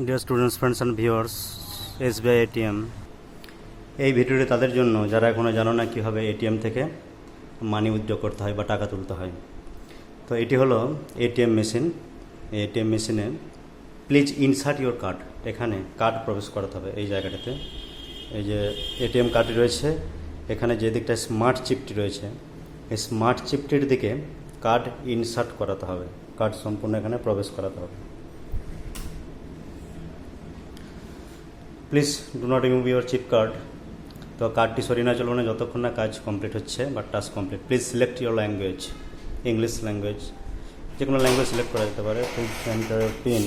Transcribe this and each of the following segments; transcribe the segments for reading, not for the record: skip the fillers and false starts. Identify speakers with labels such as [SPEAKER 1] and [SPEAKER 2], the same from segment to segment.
[SPEAKER 1] Dear students, friends and viewers, SBI ATM. এই ভিডিওটি তাদের জন্য যারা এখনও জানো না কীভাবে এটিএম থেকে মানি উইথড্র করতে হয় বা টাকা তুলতে হয়। তো এটি হলো এটিএম মেশিন। এই এটিএম মেশিনে প্লিজ ইনসার্ট ইউর কার্ড, এখানে কার্ড প্রবেশ করাতে হবে। এই জায়গাটাতে এই যে এটিএম কার্ডটি রয়েছে, এখানে যে দিকটা স্মার্ট চিপটি রয়েছে, এই স্মার্ট চিপটির দিকে কার্ড ইনসার্ট করাতে হবে, কার্ড সম্পূর্ণ এখানে প্রবেশ করাতে হবে। Please do not remove your chip card. তো কার্ডটি সরিয়ে না চলবে না যতক্ষণ না কাজ কমপ্লিট হচ্ছে বা task complete. Please select your language, English language, যে কোনো ল্যাঙ্গুয়েজ সিলেক্ট করা যেতে পারে। Please enter pin.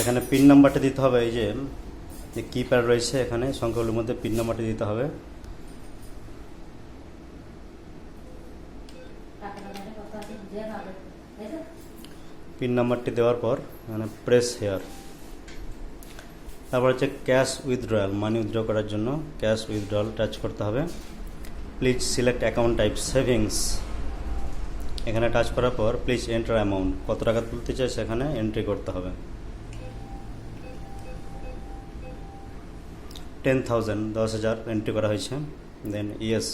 [SPEAKER 1] এখানে পিন নাম্বারটা দিতে হবে। এই যে কিপ্যাড রয়েছে, এখানে সংখ্যাগুলির মধ্যে পিন নাম্বারটি দিতে হবে। পিন নাম্বারটি দেওয়ার পর এখানে প্রেস হেয়ার। তারপর হচ্ছে ক্যাশ উইথড্রয়াল, মানি উইথড্র করার জন্য ক্যাশ উইথড্রয়াল টাচ করতে হবে। Please select account type savings, এখানে টাচ করার পর প্লিজ এন্টার অ্যামাউন্ট, কত টাকা তুলতে চাই সেখানে এন্ট্রি করতে হবে। 10,000, 10,000 এন্ট্রি করা হয়েছে। Then yes.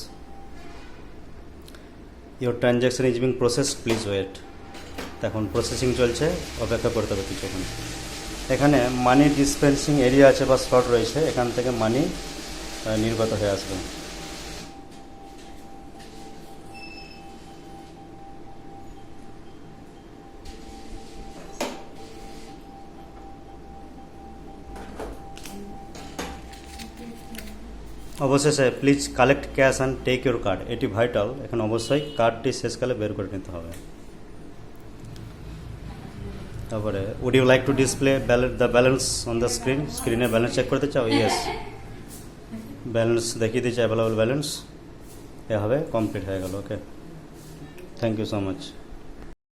[SPEAKER 1] Your transaction is being process, please wait. এখন প্রসেসিং চলছে, অপেক্ষা করতে হবে কিছুক্ষণ। এখানে মানি ডিসপেন্সিং এরিয়া আছে বা স্লট রয়েছে, এখান থেকে মানি নির্গত হয়ে আসবে। অবশেষে please collect cash and take your card, এটি ভাইটাল। এখানে অবশ্যই কার্ডটি শেষকালে বের করে নিতে হবে। তারপরে would you like to display the balance on the screen, স্ক্রিনে ব্যালেন্স চেক করতে চাও? ইয়েস, ব্যালেন্স দেখিয়ে দিচ্ছে, অ্যাভেলেবল ব্যালেন্স। এভাবে কমপ্লিট হয়ে গেল। ওকে, থ্যাংক ইউ সো মাচ।